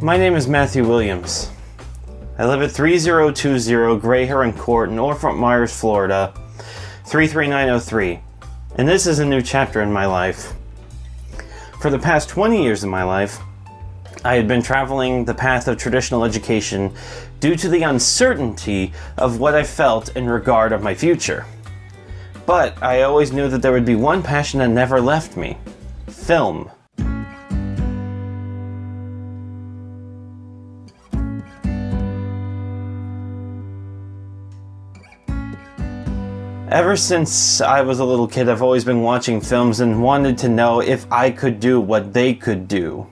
My name is Matthew Williams. I live at 3020 Gray Heron Court in Fort Myers, Florida, 33903. And this is a new chapter in my life. For the past 20 years of my life, I had been traveling the path of traditional education due to the uncertainty of what I felt in regard of my future. But I always knew that there would be one passion that never left me: film. Ever since I was a little kid, I've always been watching films and wanted to know if I could do what they could do.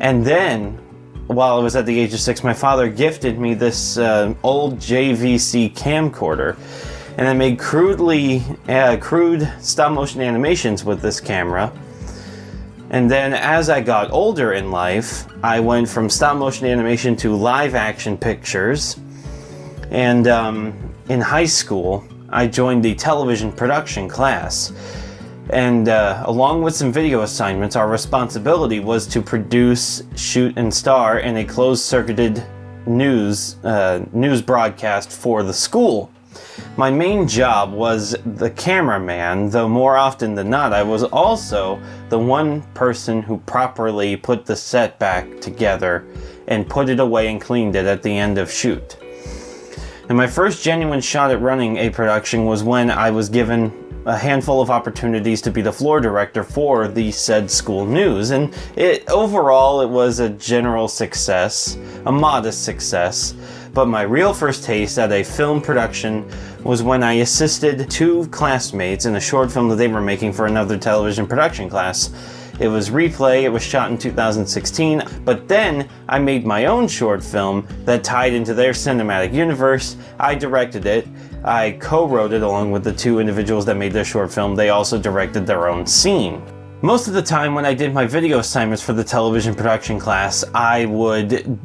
And then, while I was at the age of 6, my father gifted me this old JVC camcorder, and I made crude stop-motion animations with this camera. And then as I got older in life, I went from stop-motion animation to live-action pictures. And in high school, I joined the television production class. And along with some video assignments, our responsibility was to produce, shoot, and star in a closed-circuited news broadcast for the school. My main job was the cameraman, though more often than not, I was also the one person who properly put the set back together and put it away and cleaned it at the end of shoot. And my first genuine shot at running a production was when I was given a handful of opportunities to be the floor director for the said school news. And overall, it was a general success, a modest success. But my real first taste at a film production was when I assisted 2 classmates in a short film that they were making for another television production class. It was Replay. It was shot in 2016, but then I made my own short film that tied into their cinematic universe. I directed it. I co-wrote it along with the 2 individuals that made their short film. They also directed their own scene. Most of the time when I did my video assignments for the television production class, I would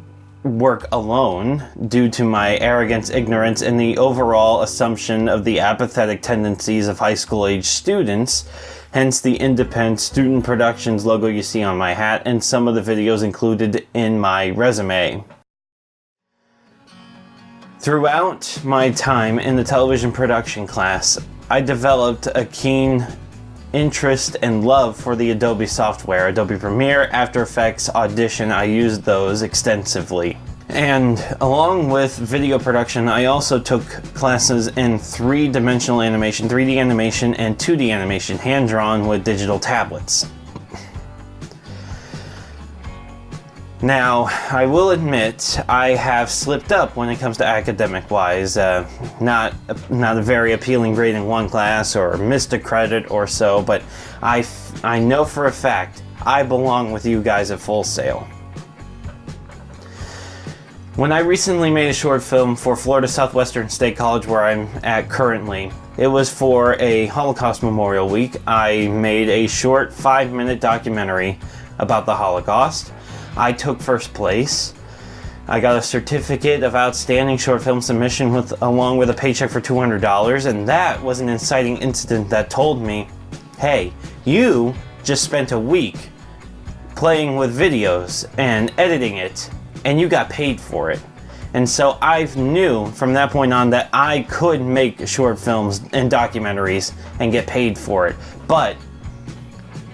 work alone due to my arrogance, ignorance, and the overall assumption of the apathetic tendencies of high school age students. Hence the Independent Student Productions logo you see on my hat and some of the videos included in my resume. Throughout my time in the television production class, I developed a keen interest and love for the Adobe software. Adobe Premiere, After Effects, Audition, I used those extensively. And along with video production, I also took classes in 3-dimensional animation, 3D animation, and 2D animation, hand-drawn with digital tablets. Now, I will admit, I have slipped up when it comes to academic-wise. Not a very appealing grade in one class, or missed a credit or so, but I know for a fact I belong with you guys at Full Sail. When I recently made a short film for Florida Southwestern State College, where I'm at currently, it was for a Holocaust Memorial Week. I made a short 5-minute documentary about the Holocaust. I took first place. I got a certificate of outstanding short film submission along with a paycheck for $200, and that was an inciting incident that told me, hey, you just spent a week playing with videos and editing it, and you got paid for it. And so I knew from that point on that I could make short films and documentaries and get paid for it. But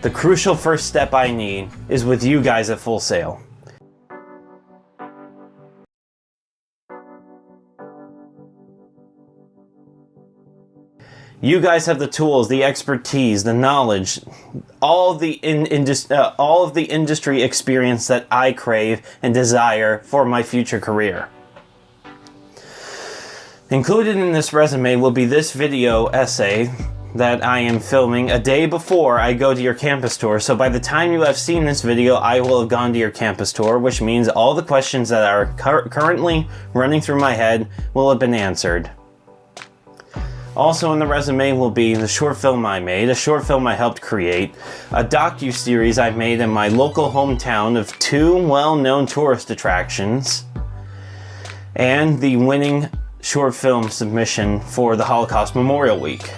the crucial first step I need is with you guys at Full Sail. You guys have the tools, the expertise, the knowledge, all of the industry experience that I crave and desire for my future career. Included in this resume will be this video essay that I am filming a day before I go to your campus tour. So by the time you have seen this video, I will have gone to your campus tour, which means all the questions that are currently running through my head will have been answered. Also in the resume will be the short film I made, a short film I helped create, a docu-series I made in my local hometown of 2 well-known tourist attractions, and the winning short film submission for the Holocaust Memorial Week.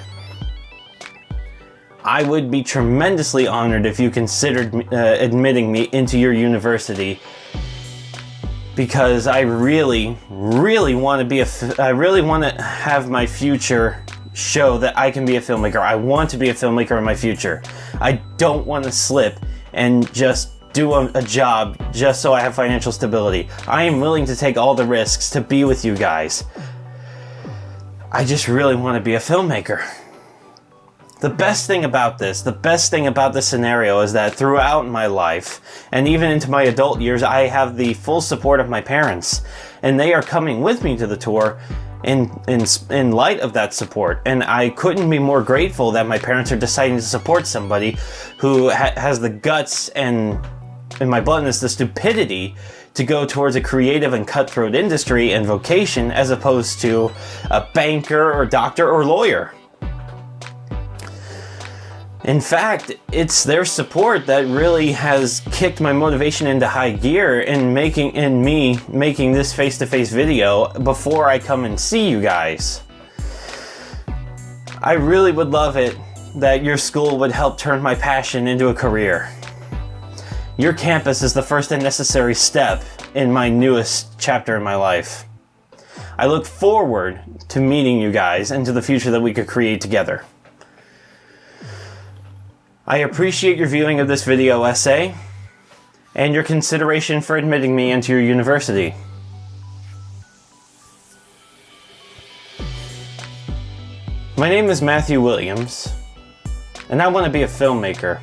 I would be tremendously honored if you considered admitting me into your university because I really want to be I really want to have my future show that I can be a filmmaker. I want to be a filmmaker in my future. I don't want to slip and just do a job just so I have financial stability. I am willing to take all the risks to be with you guys. I just really want to be a filmmaker. The best thing about this scenario is that throughout my life, and even into my adult years, I have the full support of my parents, and they are coming with me to the tour in light of that support. And I couldn't be more grateful that my parents are deciding to support somebody who has the guts and, in my bluntness, the stupidity to go towards a creative and cutthroat industry and vocation, as opposed to a banker or doctor or lawyer. In fact, it's their support that really has kicked my motivation into high gear in me making this face-to-face video before I come and see you guys. I really would love it that your school would help turn my passion into a career. Your campus is the first and necessary step in my newest chapter in my life. I look forward to meeting you guys and to the future that we could create together. I appreciate your viewing of this video essay and your consideration for admitting me into your university. My name is Matthew Williams, and I want to be a filmmaker.